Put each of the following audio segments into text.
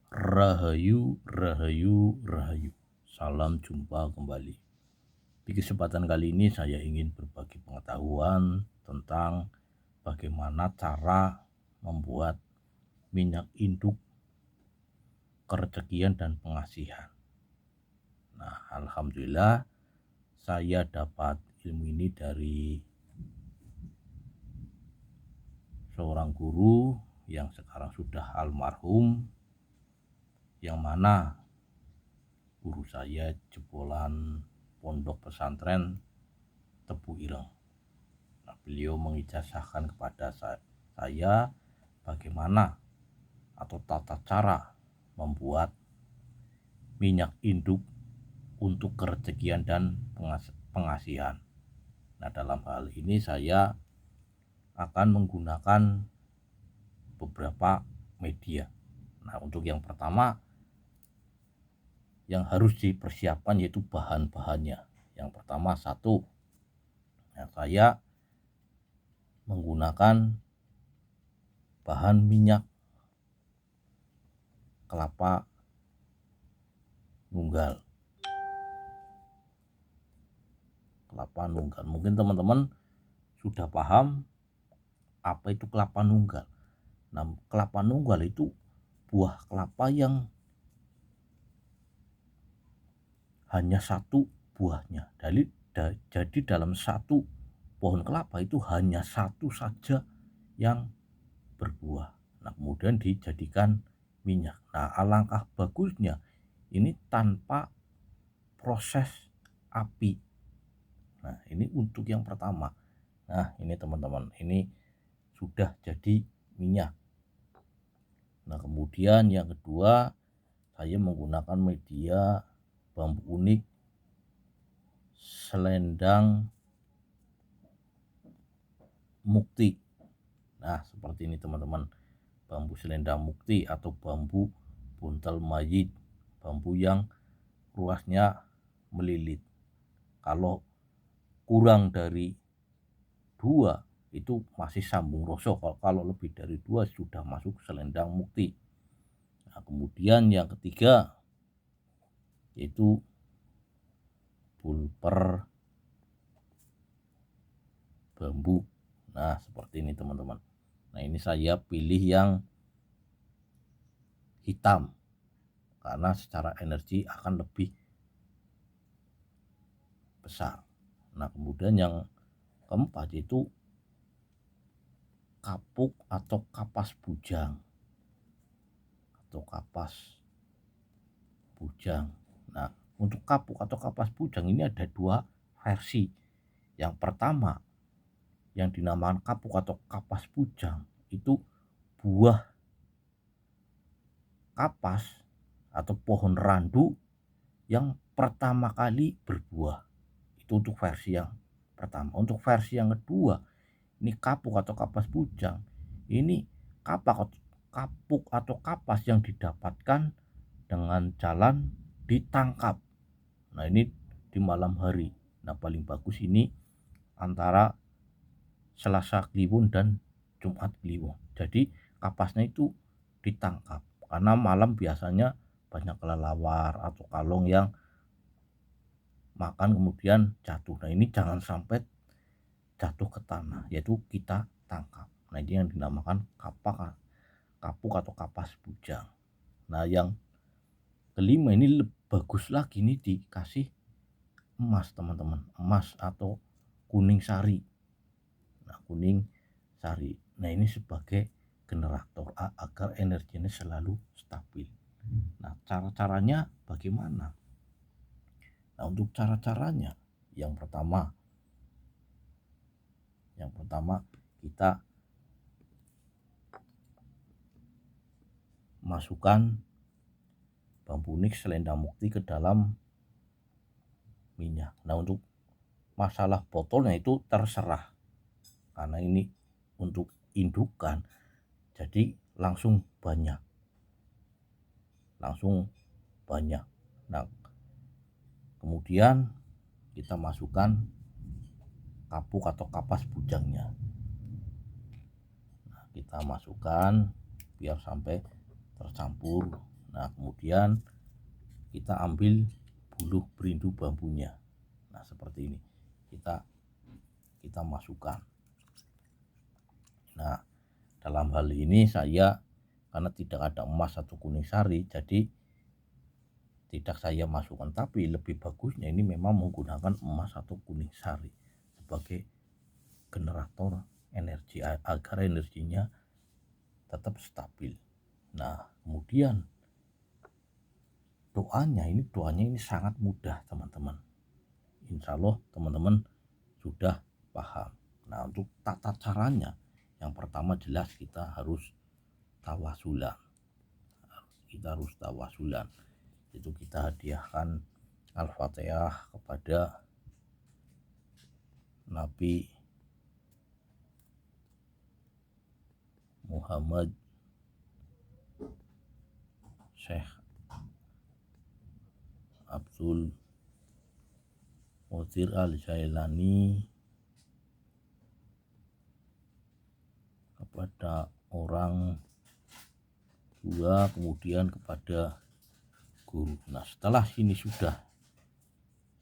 Rahayu, rahayu, rahayu. Salam jumpa kembali. Di kesempatan kali ini saya ingin berbagi pengetahuan tentang bagaimana cara membuat minyak induk kerejekian dan pengasihan. Nah, alhamdulillah saya dapat ilmu ini dari seorang guru yang sekarang sudah almarhum, yang mana guru saya jebolan pondok pesantren Tebu Ireng. Nah, beliau mengijazahkan kepada saya bagaimana atau tata cara membuat minyak induk untuk kerejekian dan pengasihan. Nah, dalam hal ini saya akan menggunakan beberapa media. Nah, untuk yang pertama yang harus dipersiapkan yaitu bahan-bahannya. Yang pertama satu, saya menggunakan bahan minyak kelapa nunggal. Mungkin teman-teman sudah paham apa itu kelapa nunggal. Nah, kelapa nunggal itu buah kelapa yang hanya satu buahnya. Jadi dalam satu pohon kelapa itu hanya satu saja yang berbuah. Nah, kemudian dijadikan minyak. Nah, alangkah bagusnya ini tanpa proses api. Nah, ini untuk yang pertama. Nah, ini teman-teman, ini sudah jadi minyak. Nah, kemudian yang kedua, saya menggunakan media bambu unik selendang mukti. Nah, seperti ini teman-teman, bambu selendang mukti atau bambu buntel mayit, bambu yang ruasnya melilit. Kalau kurang dari 2 itu masih sambung rosok. Kalau lebih dari 2 sudah masuk selendang mukti. Nah, kemudian yang ketiga yaitu pulper bambu. Nah, seperti ini teman-teman. Nah, ini saya pilih yang hitam karena secara energi akan lebih besar. Nah, kemudian yang keempat itu kapuk atau kapas bujang. Nah, untuk kapuk atau kapas bujang ini ada 2 versi. Yang pertama yang dinamakan kapuk atau kapas bujang itu buah kapas atau pohon randu yang pertama kali berbuah. Itu untuk versi yang pertama. Untuk versi yang kedua, ini kapuk atau kapas bujang. Ini kapuk atau kapas yang didapatkan dengan jalan ditangkap. Nah, ini di malam hari. Nah, paling bagus ini antara Selasa Kliwon dan Jumat Kliwon. Jadi kapasnya itu ditangkap karena malam biasanya banyak kelelawar atau kalong yang makan kemudian jatuh. Nah, ini jangan sampai jatuh ke tanah, yaitu kita tangkap. Nah, ini yang dinamakan kapuk atau kapas bujang. Nah, yang kelima ini bagus lagi, ini dikasih emas teman-teman, emas atau kuning sari. Nah, kuning sari. Nah, ini sebagai generator agar energinya selalu stabil. Nah, cara-caranya bagaimana? Nah, untuk cara-caranya yang pertama kita masukkan bambu unik selendang mukti ke dalam minyak. Nah, untuk masalah botolnya itu terserah karena ini untuk indukan, jadi langsung banyak. Nah, kemudian kita masukkan kapuk atau kapas bujangnya. Nah, kita masukkan biar sampai tercampur. Nah kemudian kita ambil buluh berindu bambunya. Nah seperti ini kita masukkan. Nah dalam hal ini saya karena tidak ada emas atau kuning sari, jadi tidak saya masukkan, tapi lebih bagusnya ini memang menggunakan emas atau kuning sari sebagai generator energi agar energinya tetap stabil. Nah kemudian doanya ini sangat mudah teman-teman. Insya Allah teman-teman sudah paham. Nah untuk tata caranya, yang pertama jelas kita harus tawasulan. Itu kita hadiahkan Al-Fatihah kepada Nabi Muhammad Syekh Abdul Qadir Al-Jailani, kepada orang tua, kemudian kepada guru. Nah setelah ini sudah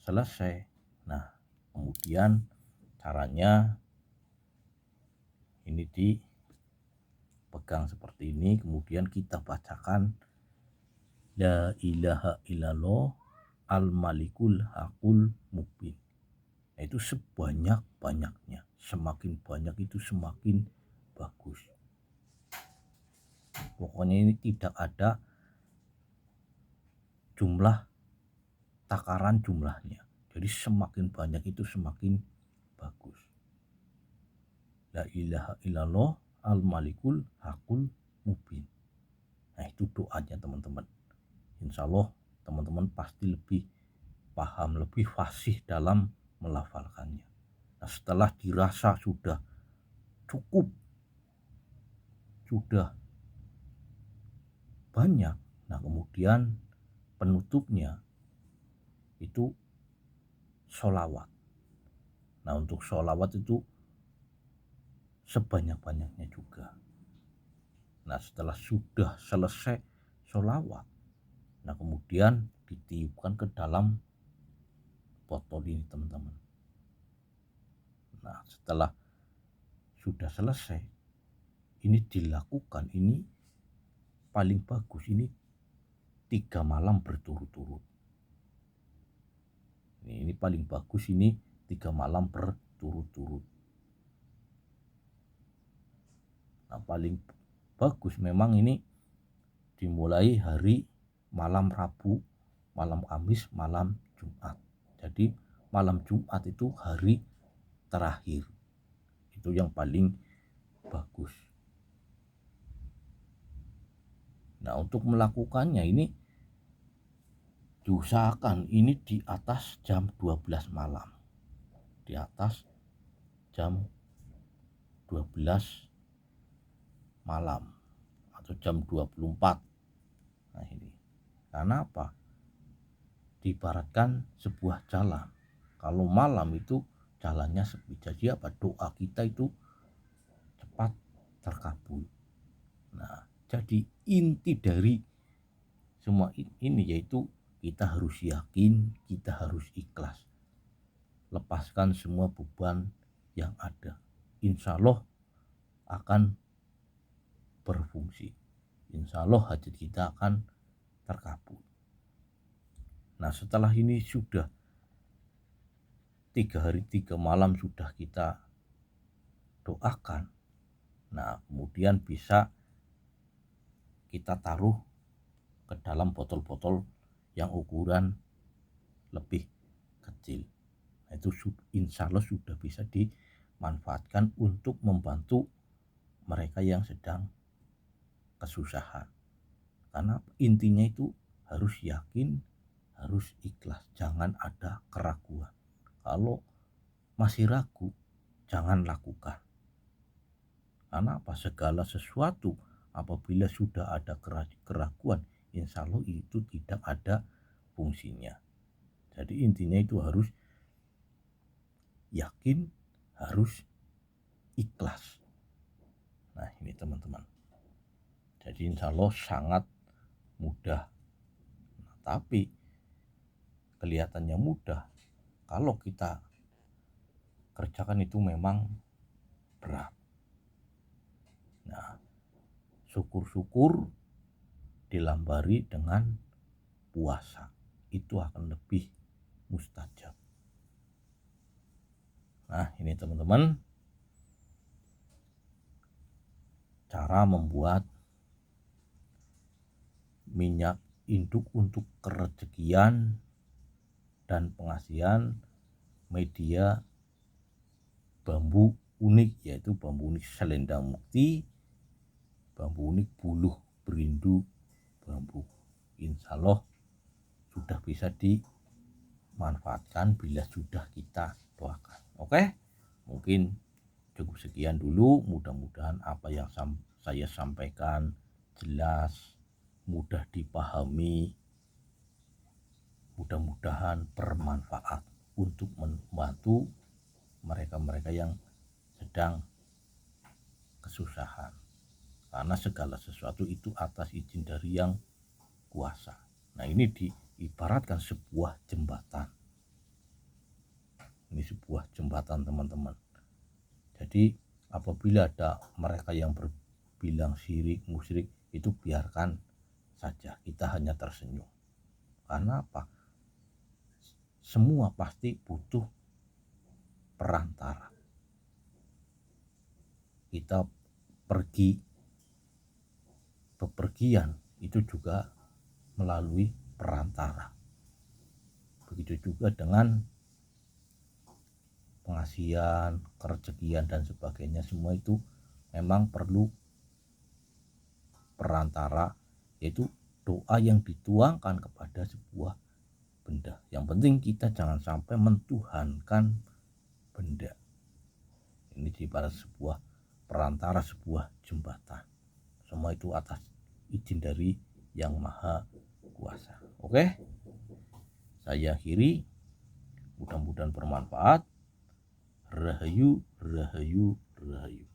selesai, nah kemudian caranya ini dipegang seperti ini, kemudian kita bacakan La ilaha illallah al-malikul hakul mubin. Nah, itu sebanyak-banyaknya, semakin banyak itu semakin bagus. Pokoknya ini tidak ada jumlah takaran jumlahnya, jadi semakin banyak itu semakin bagus. La ilaha illallah al-malikul hakul mubin. Nah itu doanya teman-teman. Insya Allah teman-teman pasti lebih paham, lebih fasih dalam melafalkannya. Nah setelah dirasa sudah cukup, sudah banyak, nah kemudian penutupnya itu sholawat. Nah untuk sholawat itu sebanyak-banyaknya juga. Nah setelah sudah selesai sholawat, nah kemudian ditiupkan ke dalam botol ini teman-teman. Nah setelah sudah selesai, ini dilakukan, ini paling bagus ini 3 malam berturut-turut. Ini paling bagus ini 3 malam berturut-turut. Nah paling bagus memang ini dimulai hari malam Rabu, malam Kamis, malam Jumat. Jadi malam Jumat itu hari terakhir, itu yang paling bagus. Nah untuk melakukannya ini diusahakan ini di atas jam 12 malam, di atas jam 12 malam atau jam 24. Nah ini karena apa? Diibaratkan sebuah jalan, kalau malam itu jalannya sepi, jadi apa, doa kita itu cepat terkabul. Nah jadi inti dari semua ini yaitu kita harus yakin, kita harus ikhlas, lepaskan semua beban yang ada. Insya Allah akan berfungsi, insya Allah hajat kita akan terkabul. Nah setelah ini sudah 3 hari 3 malam sudah kita doakan, nah kemudian bisa kita taruh ke dalam botol-botol yang ukuran lebih kecil. Nah, itu insya Allah sudah bisa dimanfaatkan untuk membantu mereka yang sedang kesusahan. Karena intinya itu harus yakin, harus ikhlas, jangan ada keraguan. Kalau masih ragu, jangan lakukan. Karena apa? Segala sesuatu apabila sudah ada keraguan, insya Allah itu tidak ada fungsinya. Jadi intinya itu harus yakin, harus ikhlas. Nah ini teman-teman, jadi insya Allah sangat mudah. Nah, tapi kelihatannya mudah, kalau kita kerjakan itu memang berat. Nah, syukur-syukur dilambari dengan puasa, itu akan lebih mustajab. Nah, ini teman-teman, cara membuat minyak induk untuk kerezekian dan pengasihan media bambu unik, yaitu bambu unik selendang mukti, bambu unik buluh berindu bambu. Insya Allah sudah bisa dimanfaatkan bila sudah kita doakan. Oke, mungkin cukup sekian dulu. Mudah-mudahan apa yang saya sampaikan jelas, mudah dipahami, mudah-mudahan bermanfaat untuk membantu mereka-mereka yang sedang kesusahan. Karena segala sesuatu itu atas izin dari yang kuasa. Nah, ini diibaratkan sebuah jembatan. Ini sebuah jembatan, teman-teman. Jadi apabila ada mereka yang berbilang syirik, musyrik, itu biarkan saja, kita hanya tersenyum. Karena apa? Semua pasti butuh perantara. Kita pergi bepergian itu juga melalui perantara. Begitu juga dengan pengasihan, kerezekian dan sebagainya, semua itu memang perlu perantara, yaitu doa yang dituangkan kepada sebuah benda. Yang penting kita jangan sampai mentuhankan benda. Ini ibarat sebuah perantara, sebuah jembatan. Semua itu atas izin dari Yang Maha Kuasa. Oke, saya akhiri. Mudah-mudahan bermanfaat. Rahayu, rahayu, rahayu.